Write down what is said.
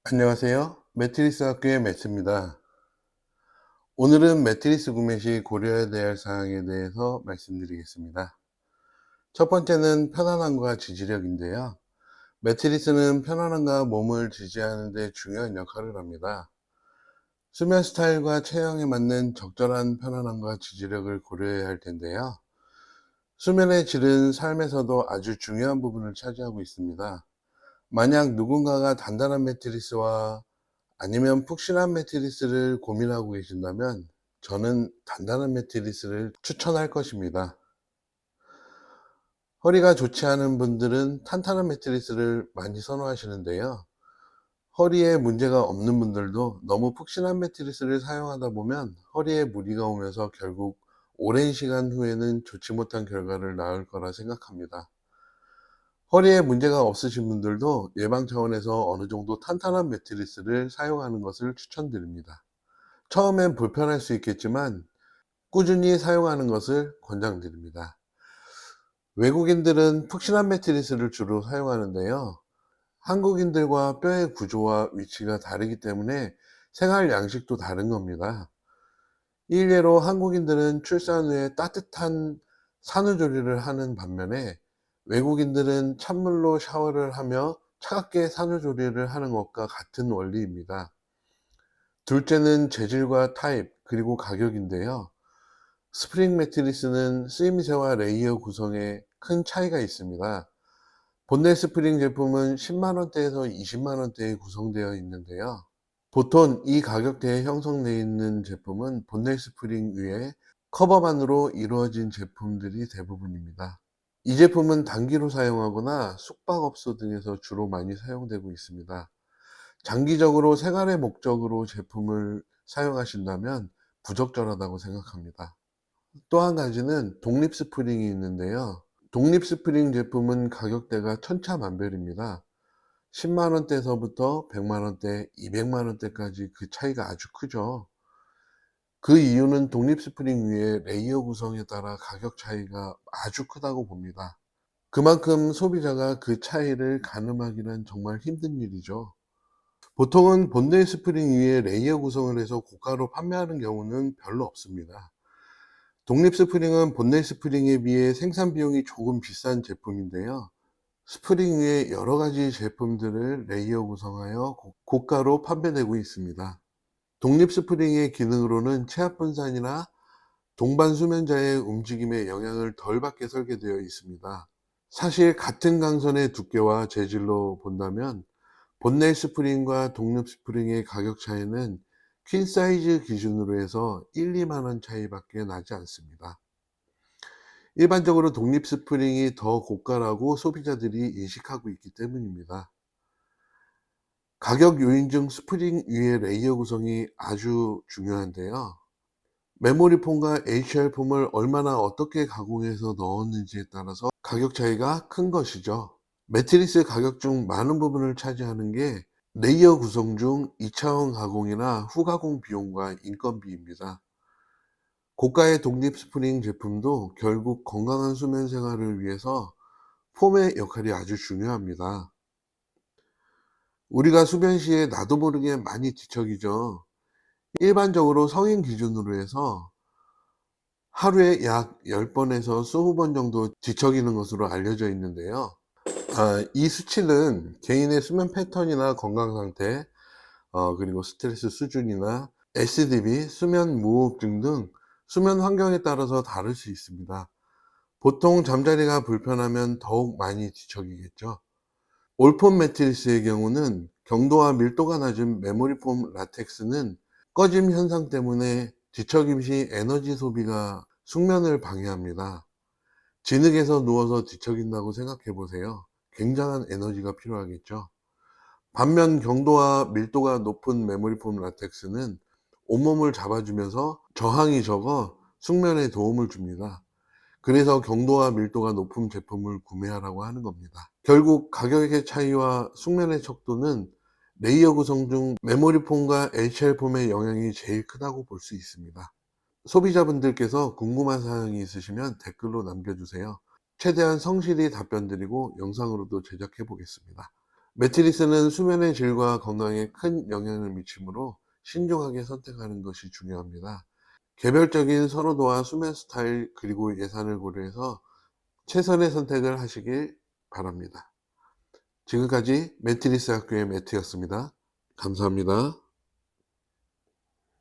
안녕하세요. 매트리스 학교의 매트입니다. 오늘은 매트리스 구매 시 고려해야 할 사항에 대해서 말씀드리겠습니다. 첫 번째는 편안함과 지지력인데요. 매트리스는 편안함과 몸을 지지하는 데 중요한 역할을 합니다. 수면 스타일과 체형에 맞는 적절한 편안함과 지지력을 고려해야 할 텐데요. 수면의 질은 삶에서도 아주 중요한 부분을 차지하고 있습니다. 만약 누군가가 단단한 매트리스와 아니면 푹신한 매트리스를 고민하고 계신다면 저는 단단한 매트리스를 추천할 것입니다. 허리가 좋지 않은 분들은 탄탄한 매트리스를 많이 선호하시는데요. 허리에 문제가 없는 분들도 너무 푹신한 매트리스를 사용하다 보면 허리에 무리가 오면서 결국 오랜 시간 후에는 좋지 못한 결과를 낳을 거라 생각합니다. 허리에 문제가 없으신 분들도 예방 차원에서 어느 정도 탄탄한 매트리스를 사용하는 것을 추천드립니다. 처음엔 불편할 수 있겠지만 꾸준히 사용하는 것을 권장드립니다. 외국인들은 푹신한 매트리스를 주로 사용하는데요. 한국인들과 뼈의 구조와 위치가 다르기 때문에 생활 양식도 다른 겁니다. 일례로 한국인들은 출산 후에 따뜻한 산후조리를 하는 반면에 외국인들은 찬물로 샤워를 하며 차갑게 산후조리를 하는 것과 같은 원리입니다. 둘째는 재질과 타입 그리고 가격인데요. 스프링 매트리스는 쓰임새와 레이어 구성에 큰 차이가 있습니다. 본넷 스프링 제품은 10만 원대에서 20만 원대에 구성되어 있는데요. 보통 이 가격대에 형성되어 있는 제품은 본넷 스프링 위에 커버만으로 이루어진 제품들이 대부분입니다. 이 제품은 단기로 사용하거나 숙박업소 등에서 주로 많이 사용되고 있습니다. 장기적으로 생활의 목적으로 제품을 사용하신다면 부적절하다고 생각합니다. 또 한 가지는 독립 스프링이 있는데요. 독립 스프링 제품은 가격대가 천차만별입니다. 10만 원대에서부터 100만 원대, 200만 원대까지 그 차이가 아주 크죠. 그 이유는 독립 스프링 위에 레이어 구성에 따라 가격 차이가 아주 크다고 봅니다. 그만큼 소비자가 그 차이를 가늠하기는 정말 힘든 일이죠. 보통은 본넷 스프링 위에 레이어 구성을 해서 고가로 판매하는 경우는 별로 없습니다. 독립 스프링은 본넷 스프링에 비해 생산 비용이 조금 비싼 제품인데요. 스프링 위에 여러 가지 제품들을 레이어 구성하여 고가로 판매되고 있습니다. 독립 스프링의 기능으로는 체압 분산이나 동반 수면자의 움직임에 영향을 덜 받게 설계되어 있습니다. 사실 같은 강선의 두께와 재질로 본다면 본넷 스프링과 독립 스프링의 가격 차이는 퀸 사이즈 기준으로 해서 1, 2만 원 차이밖에 나지 않습니다. 일반적으로 독립 스프링이 더 고가라고 소비자들이 인식하고 있기 때문입니다. 가격 요인 중 스프링 위의 레이어 구성이 아주 중요한데요. 메모리 폼과 HR 폼을 얼마나 어떻게 가공해서 넣었는지에 따라서 가격 차이가 큰 것이죠. 매트리스 가격 중 많은 부분을 차지하는 게 레이어 구성 중 2차원 가공이나 후가공 비용과 인건비입니다. 고가의 독립 스프링 제품도 결국 건강한 수면 생활을 위해서 폼의 역할이 아주 중요합니다. 우리가 수면 시에 나도 모르게 많이 뒤척이죠. 일반적으로 성인 기준으로 해서 하루에 약 10번에서 20번 정도 뒤척이는 것으로 알려져 있는데요. 이 수치는 개인의 수면 패턴이나 건강 상태, 그리고 스트레스 수준이나 SDB, 수면 무호흡증 등 수면 환경에 따라서 다를 수 있습니다. 보통 잠자리가 불편하면 더욱 많이 뒤척이겠죠. 올폼 매트리스의 경우는 경도와 밀도가 낮은 메모리폼 라텍스는 꺼짐 현상 때문에 뒤척임 시 에너지 소비가 숙면을 방해합니다. 진흙에서 누워서 뒤척인다고 생각해 보세요. 굉장한 에너지가 필요하겠죠. 반면 경도와 밀도가 높은 메모리폼 라텍스는 온몸을 잡아주면서 저항이 적어 숙면에 도움을 줍니다. 그래서 경도와 밀도가 높은 제품을 구매하라고 하는 겁니다. 결국 가격의 차이와 숙면의 척도는 레이어 구성 중 메모리폼과 HL폼의 영향이 제일 크다고 볼 수 있습니다. 소비자분들께서 궁금한 사항이 있으시면 댓글로 남겨주세요. 최대한 성실히 답변 드리고 영상으로도 제작해 보겠습니다. 매트리스는 수면의 질과 건강에 큰 영향을 미치므로 신중하게 선택하는 것이 중요합니다. 개별적인 선호도와 수면 스타일 그리고 예산을 고려해서 최선의 선택을 하시길 바랍니다. 지금까지 매트리스 학교의 매트였습니다. 감사합니다.